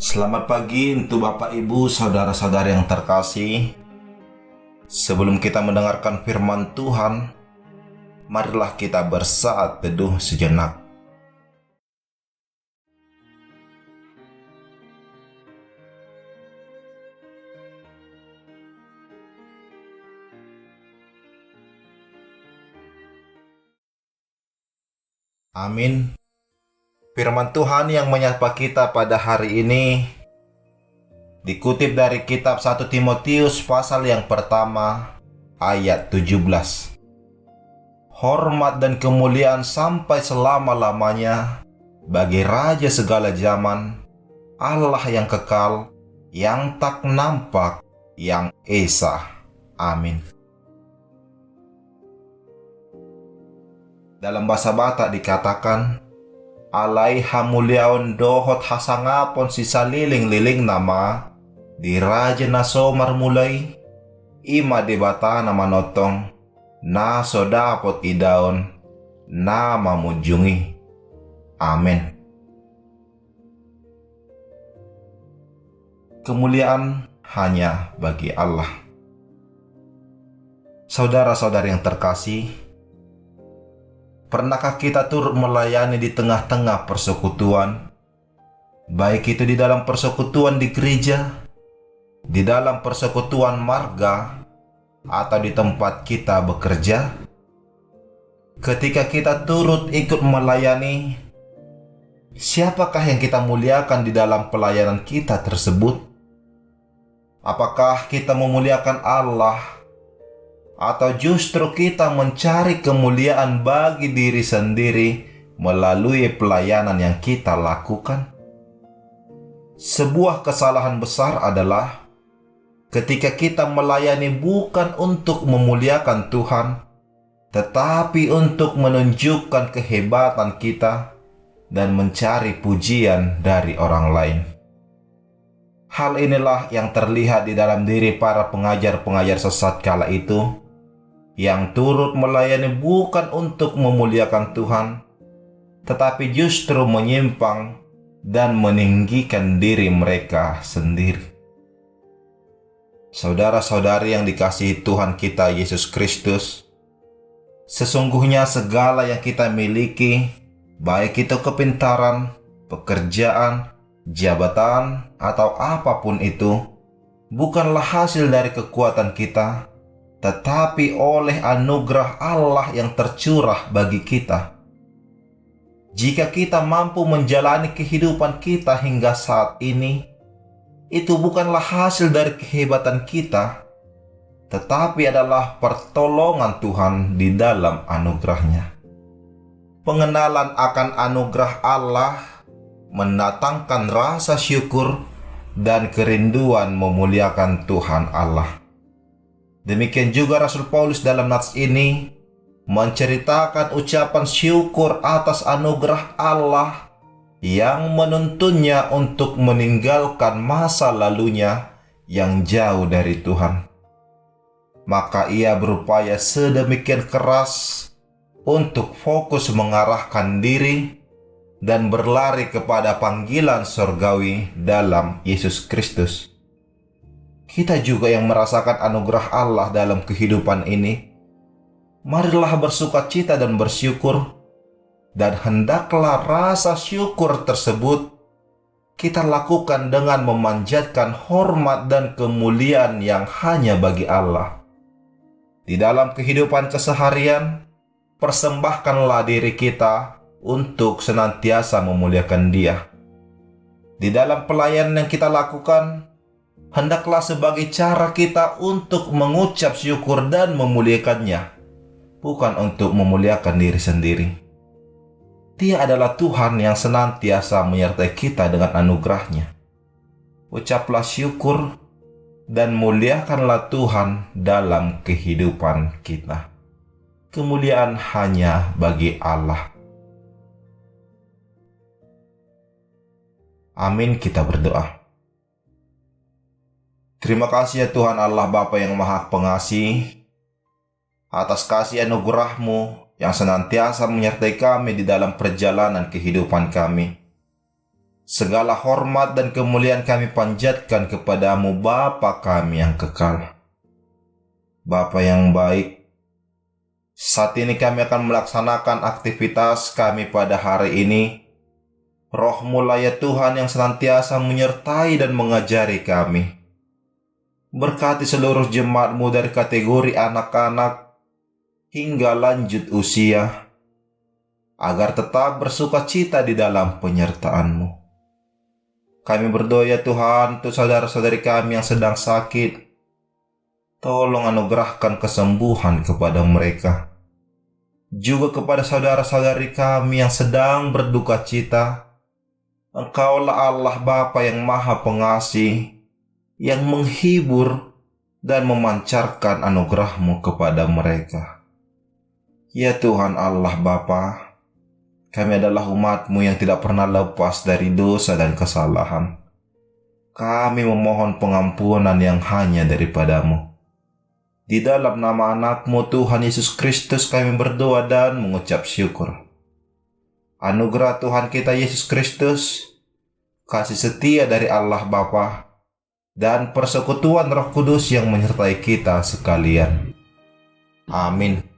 Selamat pagi untuk Bapak Ibu saudara-saudara yang terkasih. Sebelum kita mendengarkan firman Tuhan, marilah kita bersaat teduh sejenak. Amin. Firman Tuhan yang menyapa kita pada hari ini dikutip dari kitab 1 Timotius pasal yang pertama ayat 17. Hormat dan kemuliaan sampai selama-lamanya bagi Raja segala zaman, Allah yang kekal, yang tak nampak, yang esa. Amin. Dalam bahasa Batak dikatakan, alaiha muliaon dohot hasangapon si saliling-liling nama di raja nasomar mulai ima debata nama notong na sodapot idaon na mamujungi. Amin. Kemuliaan hanya bagi Allah. Saudara-saudari yang terkasih, pernahkah kita turut melayani di tengah-tengah persekutuan? Baik itu di dalam persekutuan di gereja, di dalam persekutuan marga, atau di tempat kita bekerja? Ketika kita turut ikut melayani, siapakah yang kita muliakan di dalam pelayanan kita tersebut? Apakah kita memuliakan Allah, atau justru kita mencari kemuliaan bagi diri sendiri melalui pelayanan yang kita lakukan? Sebuah kesalahan besar adalah ketika kita melayani bukan untuk memuliakan Tuhan, tetapi untuk menunjukkan kehebatan kita dan mencari pujian dari orang lain. Hal inilah yang terlihat di dalam diri para pengajar-pengajar sesat kala itu, yang turut melayani bukan untuk memuliakan Tuhan, tetapi justru menyimpang dan meninggikan diri mereka sendiri. Saudara-saudari yang dikasihi Tuhan kita Yesus Kristus, sesungguhnya segala yang kita miliki, baik itu kepintaran, pekerjaan, jabatan, atau apapun itu, bukanlah hasil dari kekuatan kita, tetapi oleh anugerah Allah yang tercurah bagi kita. Jika kita mampu menjalani kehidupan kita hingga saat ini, itu bukanlah hasil dari kehebatan kita, tetapi adalah pertolongan Tuhan di dalam anugerahnya. Pengenalan akan anugerah Allah mendatangkan rasa syukur dan kerinduan memuliakan Tuhan Allah. Demikian juga Rasul Paulus dalam nats ini menceritakan ucapan syukur atas anugerah Allah yang menuntunnya untuk meninggalkan masa lalunya yang jauh dari Tuhan. Maka ia berupaya sedemikian keras untuk fokus mengarahkan diri dan berlari kepada panggilan surgawi dalam Yesus Kristus. Kita juga yang merasakan anugerah Allah dalam kehidupan ini, marilah bersukacita dan bersyukur, dan hendaklah rasa syukur tersebut kita lakukan dengan memanjatkan hormat dan kemuliaan yang hanya bagi Allah. Di dalam kehidupan keseharian, persembahkanlah diri kita untuk senantiasa memuliakan Dia. Di dalam pelayanan yang kita lakukan, hendaklah sebagai cara kita untuk mengucap syukur dan memuliakannya, bukan untuk memuliakan diri sendiri. Dia adalah Tuhan yang senantiasa menyertai kita dengan anugerahnya. Ucaplah syukur dan muliakanlah Tuhan dalam kehidupan kita. Kemuliaan hanya bagi Allah. Amin, kita berdoa. Terima kasih ya Tuhan Allah Bapa yang Maha Pengasih, atas kasih anugerah-Mu yang senantiasa menyertai kami di dalam perjalanan kehidupan kami. Segala hormat dan kemuliaan kami panjatkan kepadamu, Bapa kami yang kekal. Bapa yang baik, saat ini kami akan melaksanakan aktivitas kami pada hari ini. Roh-Mu ya Tuhan yang senantiasa menyertai dan mengajari kami. Berkati seluruh jemaat-Mu dari kategori anak-anak hingga lanjut usia, agar tetap bersuka cita di dalam penyertaan-Mu. Kami berdoa ya Tuhan untuk saudara-saudari kami yang sedang sakit. Tolong anugerahkan kesembuhan kepada mereka. Juga kepada saudara-saudari kami yang sedang berduka cita. Engkaulah Allah Bapa yang Maha Pengasih, yang menghibur dan memancarkan anugerah-Mu kepada mereka. Ya Tuhan Allah Bapa, kami adalah umat-Mu yang tidak pernah lepas dari dosa dan kesalahan. Kami memohon pengampunan yang hanya daripada-Mu. Di dalam nama anak-Mu Tuhan Yesus Kristus kami berdoa dan mengucap syukur. Anugerah Tuhan kita Yesus Kristus, kasih setia dari Allah Bapa, dan persekutuan Roh Kudus yang menyertai kita sekalian. Amin.